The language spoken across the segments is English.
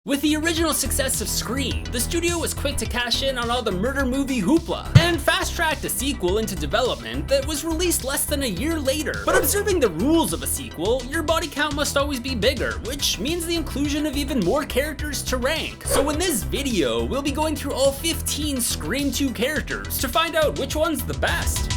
With the original success of Scream, the studio was quick to cash in on all the murder movie hoopla, and fast-tracked a sequel into development that was released less than a year later. But observing the rules of a sequel, your body count must always be bigger, which means the inclusion of even more characters to rank. So in this video, we'll be going through all 15 Scream 2 characters to find out which one's the best.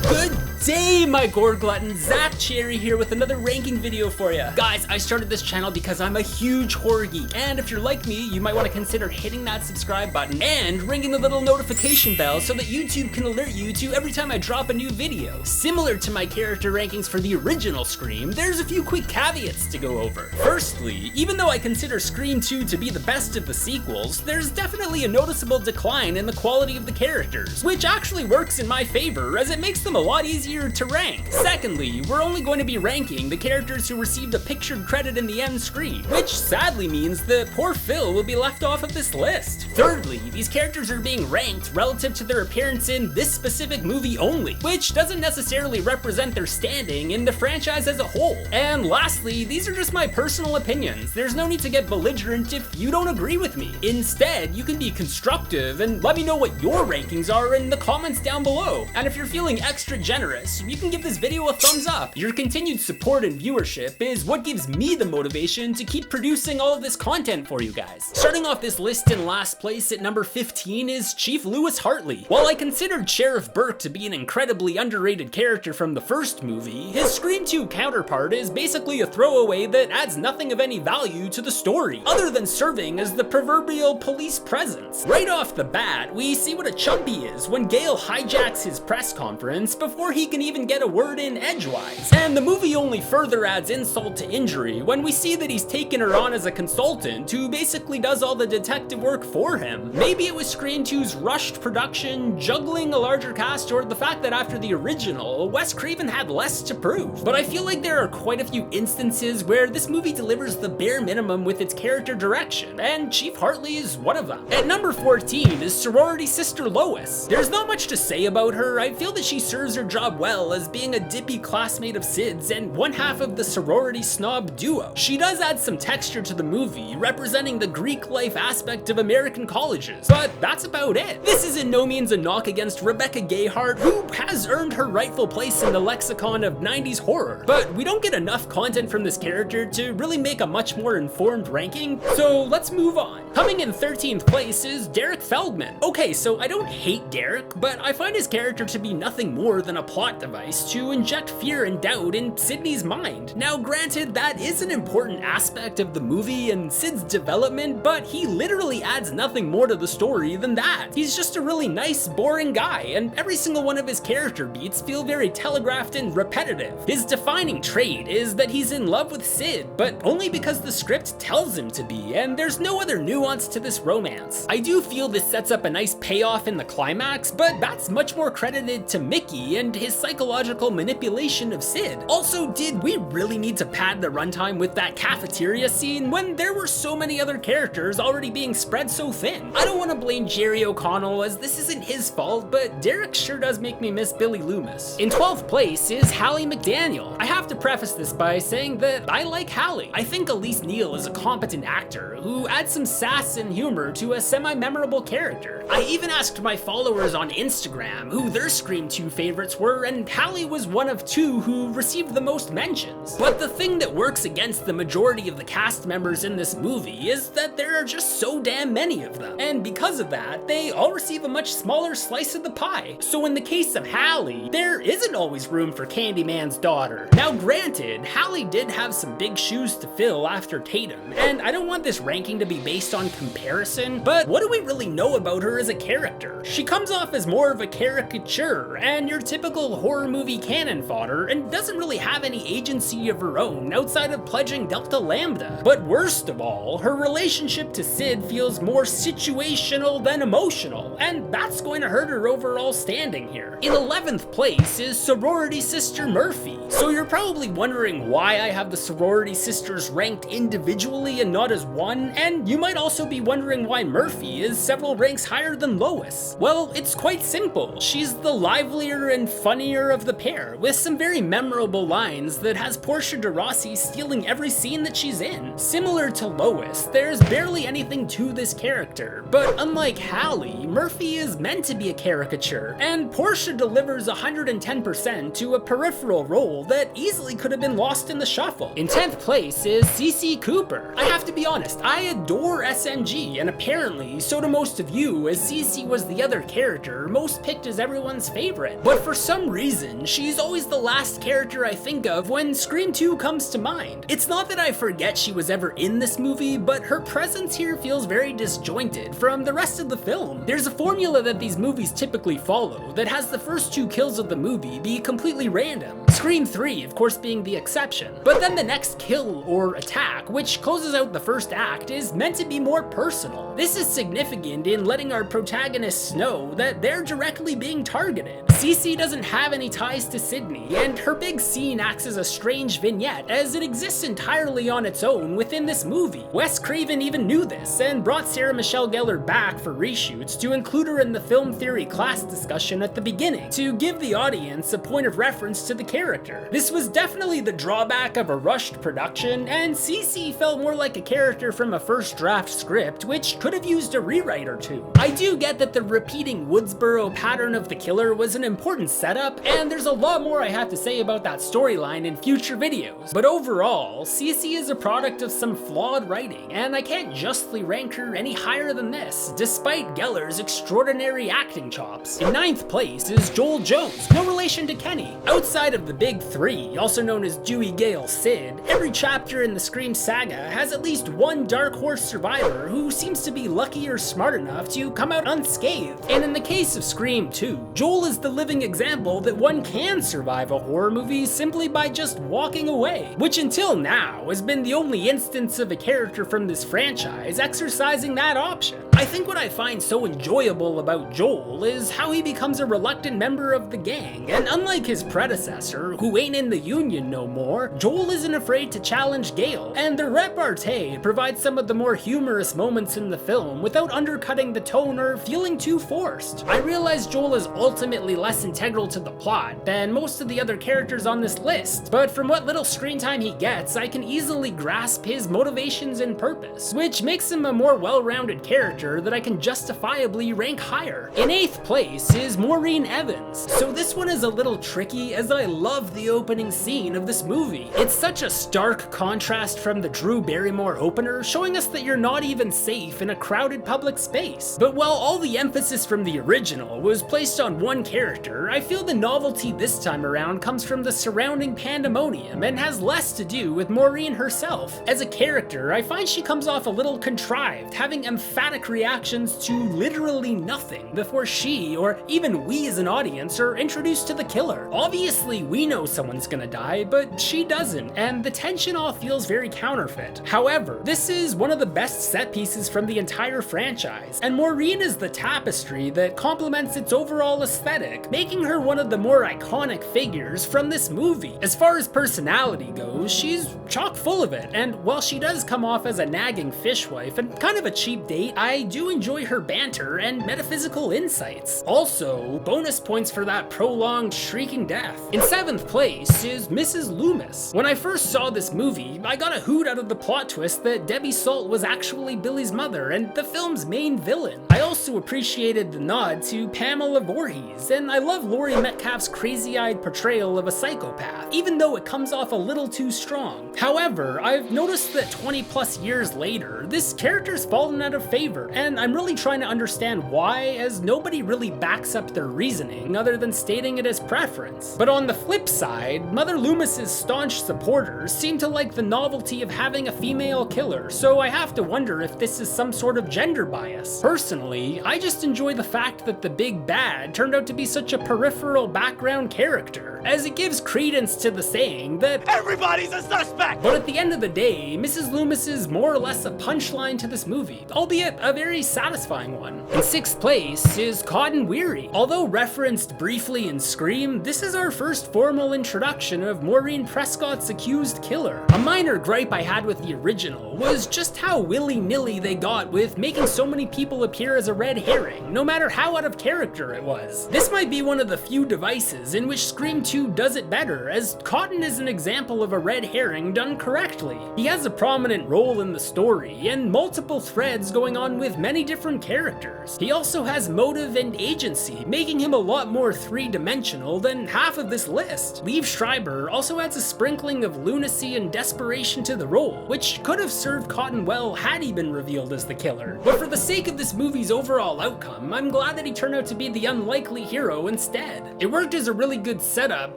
Good day, my gore gluttons. Zack here with another ranking video for you. Guys, I started this channel because I'm a huge horror geek, and if you're like me, you might want to consider hitting that subscribe button and ringing the little notification bell so that YouTube can alert you to every time I drop a new video. Similar to my character rankings for the original Scream, there's a few quick caveats to go over. Firstly, even though I consider Scream 2 to be the best of the sequels, there's definitely a noticeable decline in the quality of the characters, which actually works in my favor as it makes them a lot easier to rank. Secondly, we're only going to be ranking the characters who received a pictured credit in the end screen, which sadly means that poor Phil will be left off of this list. Thirdly, these characters are being ranked relative to their appearance in this specific movie only, which doesn't necessarily represent their standing in the franchise as a whole. And lastly, these are just my personal opinions. There's no need to get belligerent if you don't agree with me. Instead, you can be constructive and let me know what your rankings are in the comments down below. And if you're feeling extra generous, you can give this video a thumbs up. Your continued support and viewership is what gives me the motivation to keep producing all of this content for you guys. Starting off this list in last place at number 15 is Chief Louis Hartley. While I considered Sheriff Burke to be an incredibly underrated character from the first movie, his Scream 2 counterpart is basically a throwaway that adds nothing of any value to the story, other than serving as the proverbial police presence. Right off the bat, we see what a chump he is when Gale hijacks his press conference before he can even get a word in edgewise. And the movie only further adds insult to injury when we see that he's taken her on as a consultant who basically does all the detective work for him. Maybe it was Scream 2's rushed production, juggling a larger cast, or the fact that after the original, Wes Craven had less to prove. But I feel like there are quite a few instances where this movie delivers the bare minimum with its character direction, and Chief Hartley is one of them. At number 14 is sorority sister Lois. There's not much to say about her. I feel that she serves her job well as being a dippy classmate of Sid's and one half of the sorority snob duo. She does add some texture to the movie, representing the Greek life aspect of American colleges, but that's about it. This is in no means a knock against Rebecca Gayheart, who has earned her rightful place in the lexicon of 90s horror, but we don't get enough content from this character to really make a much more informed ranking, so let's move on. Coming in 13th place is Derek Feldman. Okay, so I don't hate Derek, but I find his character to be nothing more than a plot device to inject fear and doubt in Sydney's mind. Now granted, that is an important aspect of the movie and Sid's development, but he literally adds nothing more to the story than that. He's just a really nice, boring guy, and every single one of his character beats feel very telegraphed and repetitive. His defining trait is that he's in love with Sid, but only because the script tells him to be, and there's no other nuance to this romance. I do feel this sets up a nice payoff in the climax, but that's much more credited to Mickey and his psychological manipulation of Sid. Also, did we really need to pad the runtime with that cafeteria scene when there were so many other characters already being spread so thin? I don't want to blame Jerry O'Connell as this isn't his fault, but Derek sure does make me miss Billy Loomis. In 12th place is HALLIE McDaniel. I have to preface this by saying that I like HALLIE. I think Elise Neal is a competent actor who adds some sass and humor to a semi-memorable character. I even asked my followers on Instagram who their Scream 2 favorites were, and HALLIE was one of two who received the most mentions. But the thing that works against the majority of the cast members in this movie is that there are just so damn many of them, and because of that, they all receive a much smaller slice of the pie. So in the case of HALLIE, there isn't always room for Candyman's daughter. Now granted, HALLIE did have some big shoes to fill after Tatum, and I don't want this ranking to be based on comparison, but what do we really know about her as a character? She comes off as more of a caricature and your typical horror movie canon fodder, and doesn't really have any agency of her own outside of pledging Delta Lambda. But worst of all, her relationship to Sid feels more situational than emotional, and that's going to hurt her overall standing here. In 11th place is sorority sister Murphy. So you're probably wondering why I have the sorority sisters ranked individually and not as one, and you might also be wondering why Murphy is several ranks higher than Lois. Well, it's quite simple. She's the livelier and funnier funnier of the pair, with some very memorable lines that has Portia de Rossi stealing every scene that she's in. Similar to Lois, there's barely anything to this character, but unlike Hallie, Murphy is meant to be a caricature, and Portia delivers 110% to a peripheral role that easily could have been lost in the shuffle. In 10th place is CC Cooper. I have to be honest, I adore SMG, and apparently so do most of you, as CC was the other character most picked as everyone's favorite. But for some reason, she's always the last character I think of when Scream 2 comes to mind. It's not that I forget she was ever in this movie, but her presence here feels very disjointed from the rest of the film. There's a formula that these movies typically follow that has the first 2 kills of the movie be completely random. Scream 3, of course, being the exception. But then the next kill or attack, which closes out the first act, is meant to be more personal. This is significant in letting our protagonists know that they're directly being targeted. CC doesn't have any ties to Sydney, and her big scene acts as a strange vignette, as it exists entirely on its own within this movie. Wes Craven even knew this, and brought Sarah Michelle Gellar back for reshoots to include her in the film theory class discussion at the beginning, to give the audience a point of reference to the character. This was definitely the drawback of a rushed production, and CC felt more like a character from a first draft script, which could have used a rewrite or two. I do get that the repeating Woodsboro pattern of the killer was an important setup, and there's a lot more I have to say about that storyline in future videos, but overall, CC is a product of some flawed writing, and I can't justly rank her any higher than this, despite Gellar's extraordinary acting chops. In 9th place is Joel Jones, no relation to Kenny. Outside of the big 3, also known as Dewey, Gale, Sid, every chapter in the Scream saga has at least one dark horse survivor who seems to be lucky or smart enough to come out unscathed. And in the case of Scream 2, Joel is the living example that one can survive a horror movie simply by just walking away, which until now has been the only instance of a character from this franchise exercising that option. I think what I find so enjoyable about Joel is how he becomes a reluctant member of the gang, and unlike his predecessor, who ain't in the union no more, Joel isn't afraid to challenge Gale, and the repartee provides some of the more humorous moments in the film without undercutting the tone or feeling too forced. I realize Joel is ultimately less integral to the plot than most of the other characters on this list, but from what little screen time he gets, I can easily grasp his motivations and purpose, which makes him a more well-rounded character that I can justifiably rank higher. In 8th place is Maureen Evans. So this one is a little tricky, as I love the opening scene of this movie. It's such a stark contrast from the Drew Barrymore opener, showing us that you're not even safe in a crowded public space. But while all the emphasis from the original was placed on one character, I feel the novelty this time around comes from the surrounding pandemonium and has less to do with Maureen herself. As a character, I find she comes off a little contrived, having emphatic reactions to literally nothing before she, or even we as an audience, are introduced to the killer. Obviously, we know someone's gonna die, but she doesn't, and the tension all feels very counterfeit. However, this is one of the best set pieces from the entire franchise, and Maureen is the tapestry that complements its overall aesthetic, making her one of the more iconic figures from this movie. As far as personality goes, she's chock full of it, and while she does come off as a nagging fishwife and kind of a cheap date, I do enjoy her banter and metaphysical insights. Also, bonus points for that prolonged shrieking death. In 7th place is Mrs. Loomis. When I first saw this movie, I got a hoot out of the plot twist that Debbie Salt was actually Billy's mother and the film's main villain. I also appreciated the nod to Pamela Voorhees, and I love Laurie Metcalf's crazy-eyed portrayal of a psychopath, even though it comes off a little too strong. However, I've noticed that 20 plus years later, this character's fallen out of favor, and I'm really trying to understand why, as nobody really backs up their reasoning other than stating it as preference. But on the flip side, Mother Loomis's staunch supporters seem to like the novelty of having a female killer, so I have to wonder if this is some sort of gender bias. Personally, I just enjoy the fact that the big bad turned out to be such a peripheral background character, as it gives credence to the saying that everybody's a suspect! But at the end of the day, Mrs. Loomis is more or less a punchline to this movie, albeit a very satisfying one. In 6th place is Cotton Weary. Although referenced briefly in Scream, this is our first formal introduction of Maureen Prescott's accused killer. A minor gripe I had with the original was just how willy-nilly they got with making so many people appear as a red herring, no matter how out of character it was. This might be one of the few devices in which Scream 2 does it better, as Cotton is an example of a red herring done correctly. He has a prominent role in the story, and multiple threads going on with many different characters. He also has motive and agency, making him a lot more three-dimensional than half of this list. Liev Schreiber also adds a sprinkling of lunacy and desperation to the role, which could have served Cotton well had he been revealed as the killer. But for the sake of this movie's overall outcome, I'm glad that he turned out to be the unlikely hero instead. It worked as a really good setup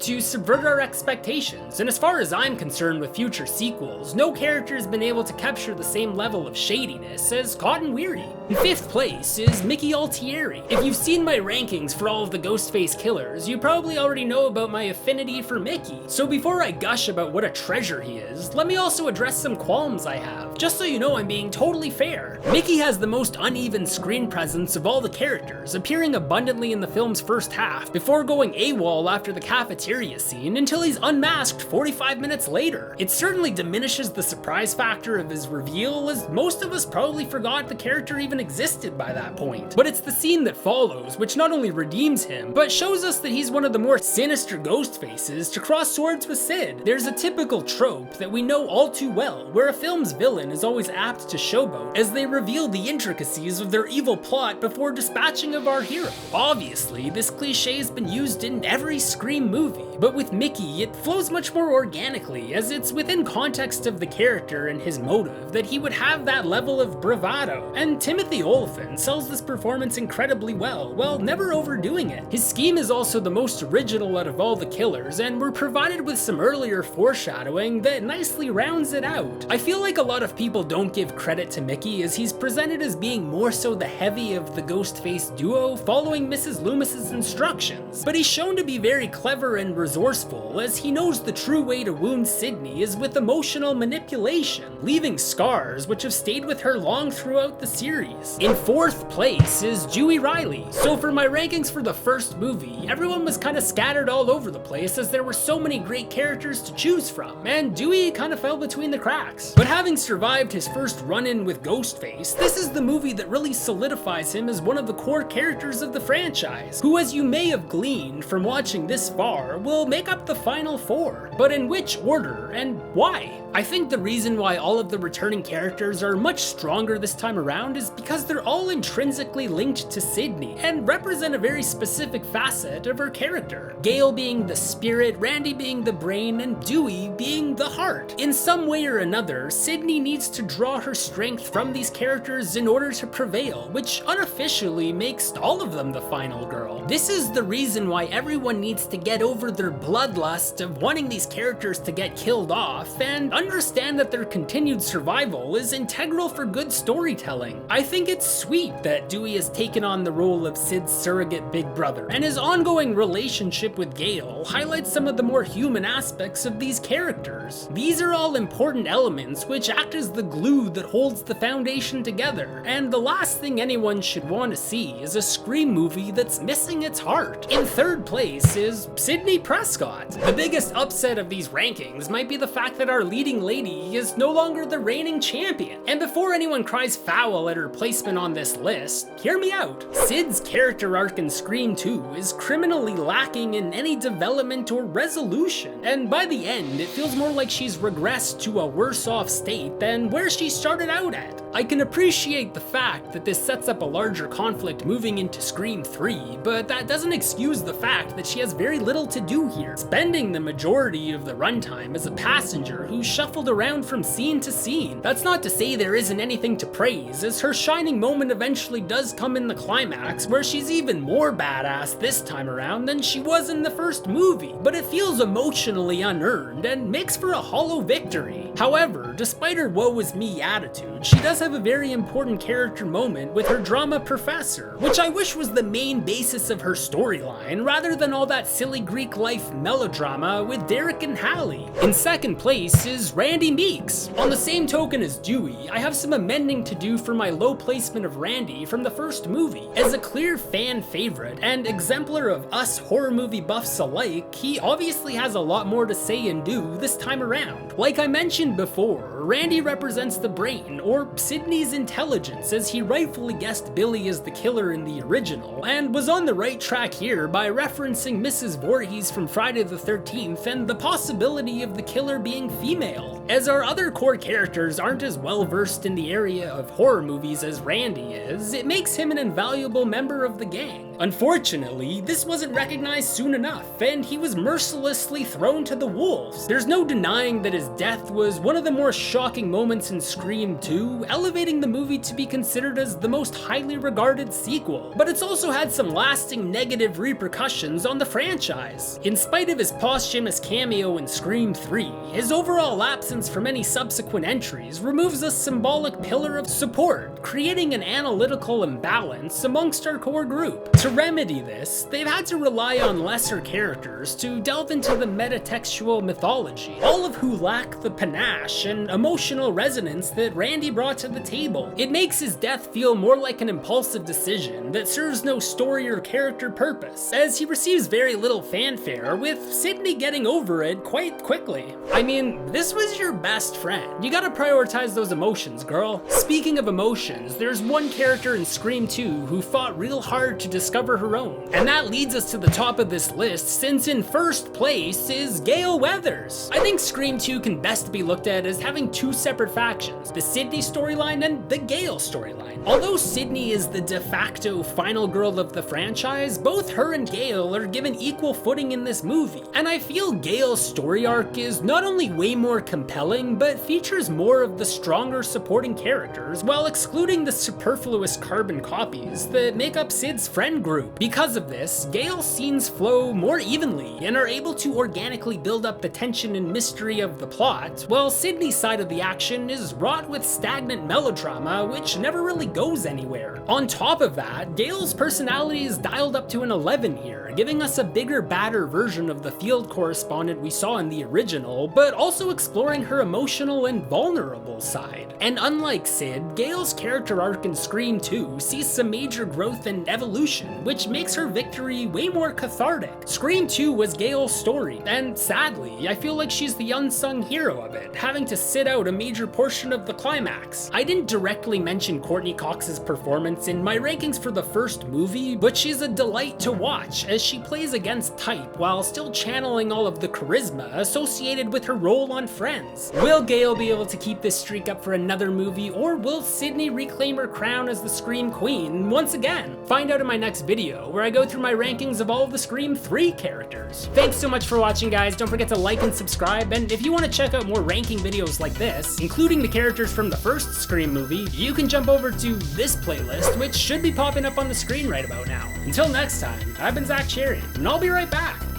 to subvert our expectations, and as far as I'm concerned with future sequels, no character has been able to capture the same level of shadiness as Cotton Weary. In 5th place is Mickey Altieri. If you've seen my rankings for all of the Ghostface killers, you probably already know about my affinity for Mickey. So before I gush about what a treasure he is, let me also address some qualms I have, just so you know I'm being totally fair. Mickey has the most uneven screen presence of all the characters, appearing abundantly in the film's first half, before going AWOL after the cafeteria scene until he's unmasked 45 minutes later. It certainly diminishes the surprise factor of his reveal, as most of us probably forgot the character even existed by that point. But it's the scene that follows which not only redeems him, but shows us that he's one of the more sinister ghost faces to cross swords with Sid. There's a typical trope that we know all too well, where a film's villain is always apt to showboat as they reveal the intricacies of their evil plot before dispatching of our hero. Obviously, this cliche has been used in every Scream movie, but with Mickey, it flows much more organically, as it's within context of the character and his motive that he would have that level of bravado, and Timothy Olyphant sells this performance incredibly well, while never overdoing it. His scheme is also the most original out of all the killers, and we're provided with some earlier foreshadowing that nicely rounds it out. I feel like a lot of people don't give credit to Mickey, as he's presented as being more so the heavy of the Ghostface duo, following Mrs. Loomis's instructions, but he's shown to be very clever and resourceful, as he knows the true way to wound Sydney is with emotional manipulation, leaving scars which have stayed with her long throughout the series. In 4th place is Dewey Riley. So for my rankings for the first movie, everyone was kind of scattered all over the place as there were so many great characters to choose from, and Dewey kind of fell between the cracks. But having survived his first run-in with Ghostface, this is the movie that really solidifies him as one of the core characters of the franchise, who, as you may have gleaned from watching this far, will make up the final 4. But in which order and why? I think the reason why all of the returning characters are much stronger this time around is because they're all intrinsically linked to Sydney and represent a very specific facet of her character. Gale being the spirit, Randy being the brain, and Dewey being the heart. In some way or another, Sydney needs to draw her strength from these characters in order to prevail, which unofficially makes all of them the final girl. This is the reason why everyone needs to get over their bloodlust of wanting these characters to get killed off and understand that their continued survival is integral for good storytelling. I think it's sweet that Dewey has taken on the role of Sid's surrogate big brother, and his ongoing relationship with Gale highlights some of the more human aspects of these characters. These are all important elements which act as the glue that holds the foundation together, and the last thing anyone should want to see is a Scream movie that's missing its heart. In 3rd place is Sidney Prescott. The biggest upset of these rankings might be the fact that our leading lady is no longer the reigning champion. And before anyone cries foul at her placement on this list, hear me out. Sid's character arc in Scream 2 is criminally lacking in any development or resolution, and by the end it feels more like she's regressed to a worse off state than where she started out at. I can appreciate the fact that this sets up a larger conflict moving into Scream 3, but that doesn't excuse the fact that she has very little to do here, spending the majority of the runtime as a passenger who's shuffled around from scene to scene. That's not to say there isn't anything to praise, as her shining moment eventually does come in the climax, where she's even more badass this time around than she was in the first movie, but it feels emotionally unearned and makes for a hollow victory. However, despite her woe is me attitude, she does have a very important character moment with her drama professor, which I wish was the main basis of her storyline, rather than all that silly Greek life melodrama with Derek and Hallie. In second place is Randy Meeks. On the same token as Dewey, I have some amending to do for my low placement of Randy from the first movie. As a clear fan favorite and exemplar of us horror movie buffs alike, he obviously has a lot more to say and do this time around. Like I mentioned before, Randy represents the brain, or Sidney's intelligence, as he rightfully guessed Billy as the killer in the original, and was on the right track here by referencing Mrs. Voorhees from Friday the 13th and the possibility of the killer being female. As our other core characters aren't as well versed in the area of horror movies as Randy is, it makes him an invaluable member of the gang. Unfortunately, this wasn't recognized soon enough, and he was mercilessly thrown to the wolves. There's no denying that his death was one of the more shocking moments in Scream 2, elevating the movie to be considered as the most highly regarded sequel. But it's also had some lasting negative repercussions on the franchise. In spite of his posthumous cameo in Scream 3, his overall absence from any subsequent entries removes a symbolic pillar of support, creating an analytical imbalance amongst our core group. To remedy this, they've had to rely on lesser characters to delve into the metatextual mythology, all of who lack the panache and emotional resonance that Randy brought to the table. It makes his death feel more like an impulsive decision that serves no story or character purpose, as he receives very little fanfare, with Sidney getting over it quite quickly. I mean, this was your best friend. You gotta prioritize those emotions, girl. Speaking of emotions, there's one character in Scream 2 who fought real hard to discover her own. And that leads us to the top of this list, since in first place is Gale Weathers. I think Scream 2 can best be looked at as having two separate factions, the Sidney storyline and the Gale storyline. Although Sidney is the de facto final girl of the franchise, both her and Gale are given equal footing in this movie. And I feel Gale's story arc is not only way more compelling, but features more of the stronger supporting characters, while excluding the superfluous carbon copies that make up Sid's friend group. Because of this, Gale's scenes flow more evenly and are able to organically build up the tension and mystery of the plot, while Sidney's side of the action is wrought with stagnant melodrama which never really goes anywhere. On top of that, Gale's personality is dialed up to an 11 here, giving us a bigger, badder version of the field correspondent we saw in the original, but also exploring her emotional and vulnerable side. And unlike Sid, Gale's character arc in Scream 2 sees some major growth and evolution, which makes her victory way more cathartic. Scream 2 was Gale's story, and sadly, I feel like she's the unsung hero of it, having to sit out a major portion of the climax. I didn't directly mention Courtney Cox's performance in my rankings for the first movie, but she's a delight to watch as she plays against type while still channeling all of the charisma associated with her role on Friends. Will Gale be able to keep this streak up for another movie, or will Sidney reclaim her crown as the Scream Queen once again? Find out in my next video, where I go through my rankings of all of the Scream 3 characters. Thanks so much for watching, guys. Don't forget to like and subscribe, and if you want to check out more ranking videos like this, including the characters from the first Scream movie, you can jump over to this playlist, which should be popping up on the screen right about now. Until next time, I've been Zack, and I'll be right back.